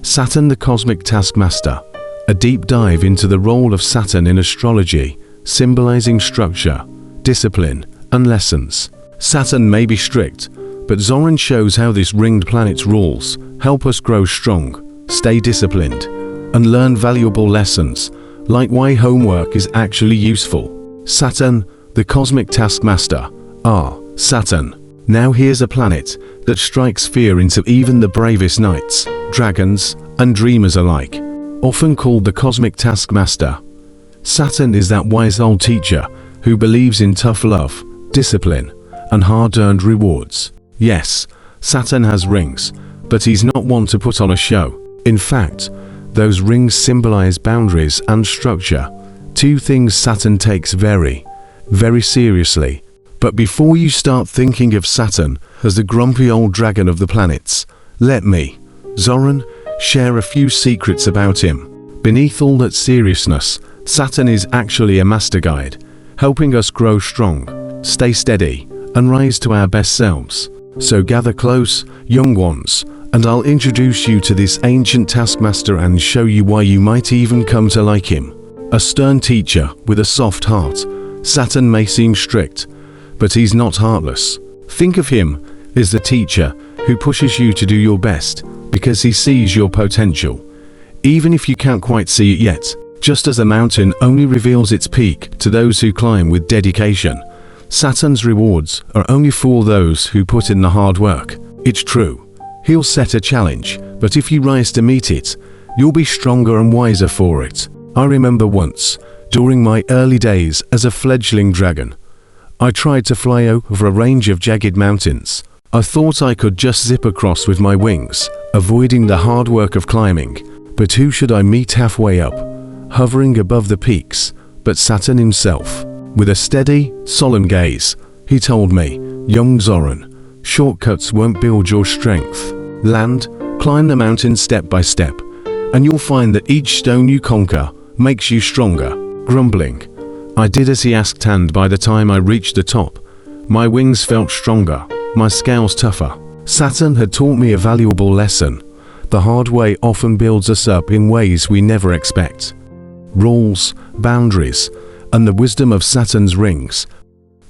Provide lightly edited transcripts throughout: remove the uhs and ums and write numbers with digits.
Saturn the Cosmic Taskmaster. A deep dive into the role of Saturn in astrology, symbolizing structure, discipline, and lessons. Saturn may be strict, but Zoran shows how this ringed planet's rules help us grow strong, stay disciplined, and learn valuable lessons, like why homework is actually useful. Saturn, the Cosmic Taskmaster. Saturn. Now here's a planet that strikes fear into even the bravest knights, dragons, and dreamers alike. Often called the Cosmic Taskmaster, Saturn is that wise old teacher who believes in tough love, discipline, and hard-earned rewards. Yes, Saturn has rings, but he's not one to put on a show. In fact, those rings symbolize boundaries and structure, two things Saturn takes very, very seriously. But before you start thinking of Saturn as the grumpy old dragon of the planets, let me, Zoran, share a few secrets about him. Beneath all that seriousness, Saturn is actually a master guide, helping us grow strong, stay steady, and rise to our best selves. So gather close, young ones, and I'll introduce you to this ancient taskmaster and show you why you might even come to like him. A stern teacher with a soft heart, Saturn may seem strict, but he's not heartless. Think of him as the teacher who pushes you to do your best because he sees your potential, even if you can't quite see it yet. Just as a mountain only reveals its peak to those who climb with dedication, Saturn's rewards are only for those who put in the hard work. It's true, he'll set a challenge, but if you rise to meet it, you'll be stronger and wiser for it. I remember once, during my early days as a fledgling dragon, I tried to fly over a range of jagged mountains. I thought I could just zip across with my wings, avoiding the hard work of climbing. But who should I meet halfway up, hovering above the peaks, but Saturn himself? With a steady, solemn gaze, he told me, "Young Zoran, shortcuts won't build your strength. Land, climb the mountain step by step, and you'll find that each stone you conquer makes you stronger." Grumbling, I did as he asked, and by the time I reached the top, my wings felt stronger, my scales tougher. Saturn had taught me a valuable lesson. The hard way often builds us up in ways we never expect. Rules, boundaries, and the wisdom of Saturn's rings.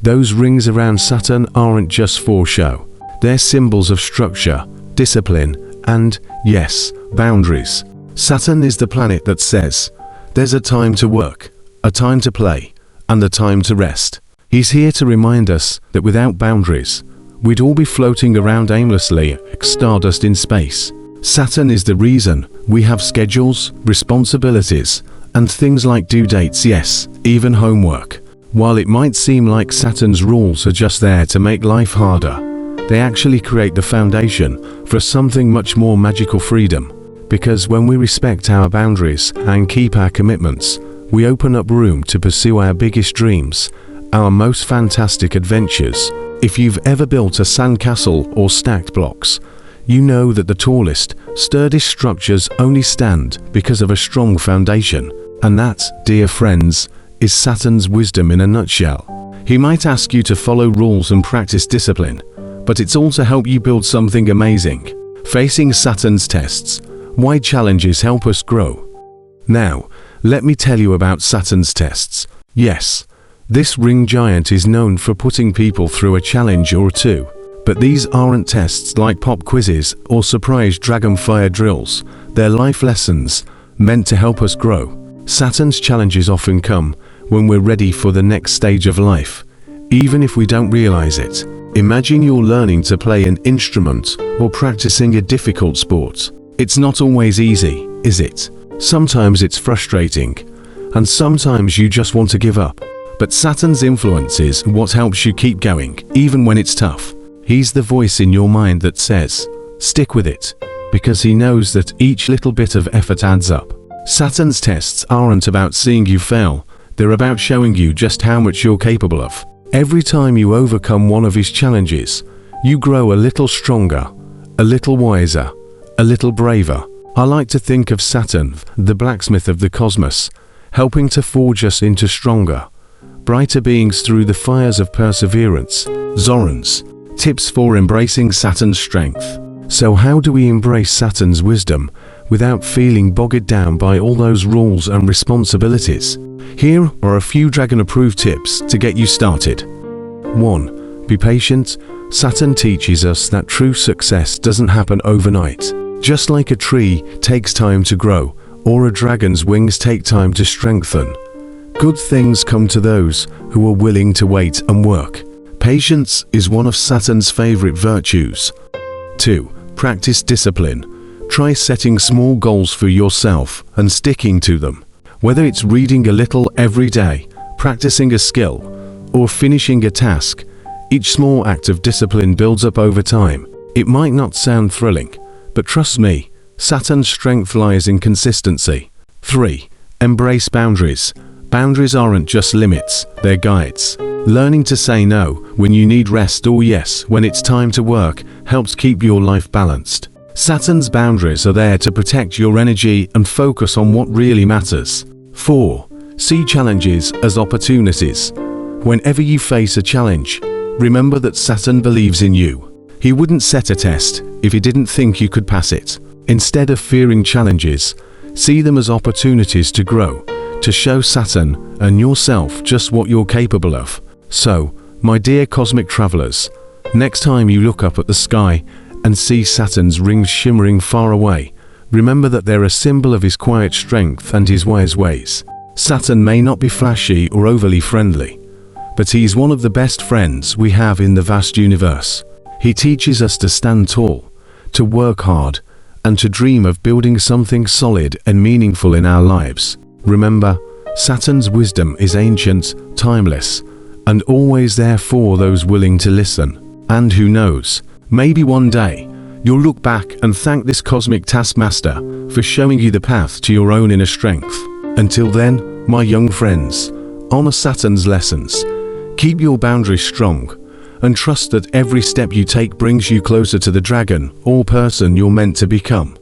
Those rings around Saturn aren't just for show. They're symbols of structure, discipline, and, yes, boundaries. Saturn is the planet that says, there's a time to work, a time to play, and a time to rest. He's here to remind us that without boundaries, we'd all be floating around aimlessly like stardust in space. Saturn is the reason we have schedules, responsibilities, and things like due dates, yes, even homework. While it might seem like Saturn's rules are just there to make life harder, they actually create the foundation for something much more magical: freedom. Because when we respect our boundaries and keep our commitments, we open up room to pursue our biggest dreams, our most fantastic adventures. If you've ever built a sandcastle or stacked blocks, you know that the tallest, sturdiest structures only stand because of a strong foundation. And that, dear friends, is Saturn's wisdom in a nutshell. He might ask you to follow rules and practice discipline, but it's all to help you build something amazing. Facing Saturn's tests, why challenges help us grow. Now, let me tell you about Saturn's tests. Yes, this ring giant is known for putting people through a challenge or two. But these aren't tests like pop quizzes or surprise dragonfire drills. They're life lessons meant to help us grow. Saturn's challenges often come when we're ready for the next stage of life, even if we don't realize it. Imagine you're learning to play an instrument or practicing a difficult sport. It's not always easy, is it? Sometimes it's frustrating, and sometimes you just want to give up. But Saturn's influence is what helps you keep going, even when it's tough. He's the voice in your mind that says, stick with it, because he knows that each little bit of effort adds up. Saturn's tests aren't about seeing you fail, they're about showing you just how much you're capable of. Every time you overcome one of his challenges, you grow a little stronger, a little wiser, a little braver. I like to think of Saturn, the blacksmith of the cosmos, helping to forge us into stronger, brighter beings through the fires of perseverance. Zoran's tips for embracing Saturn's strength. So how do we embrace Saturn's wisdom without feeling bogged down by all those rules and responsibilities. Here are a few dragon-approved tips to get you started. 1. Be patient. Saturn teaches us that true success doesn't happen overnight. Just like a tree takes time to grow, or a dragon's wings take time to strengthen. Good things come to those who are willing to wait and work. Patience is one of Saturn's favorite virtues. 2. Practice discipline. Try setting small goals for yourself and sticking to them. Whether it's reading a little every day, practicing a skill, or finishing a task, each small act of discipline builds up over time. It might not sound thrilling, but trust me, Saturn's strength lies in consistency. 3. Embrace boundaries. Boundaries aren't just limits, they're guides. Learning to say no when you need rest or yes when it's time to work helps keep your life balanced. Saturn's boundaries are there to protect your energy and focus on what really matters. 4. See challenges as opportunities. Whenever you face a challenge, remember that Saturn believes in you. He wouldn't set a test if he didn't think you could pass it. Instead of fearing challenges, see them as opportunities to grow, to show Saturn and yourself just what you're capable of. So, my dear cosmic travelers, next time you look up at the sky and see Saturn's rings shimmering far away, remember that they're a symbol of his quiet strength and his wise ways. Saturn may not be flashy or overly friendly, but he's one of the best friends we have in the vast universe. He teaches us to stand tall, to work hard, and to dream of building something solid and meaningful in our lives. Remember, Saturn's wisdom is ancient, timeless, and always there for those willing to listen. And who knows, maybe one day, you'll look back and thank this cosmic taskmaster for showing you the path to your own inner strength. Until then, my young friends, honor Saturn's lessons, keep your boundaries strong, and trust that every step you take brings you closer to the dragon or person you're meant to become.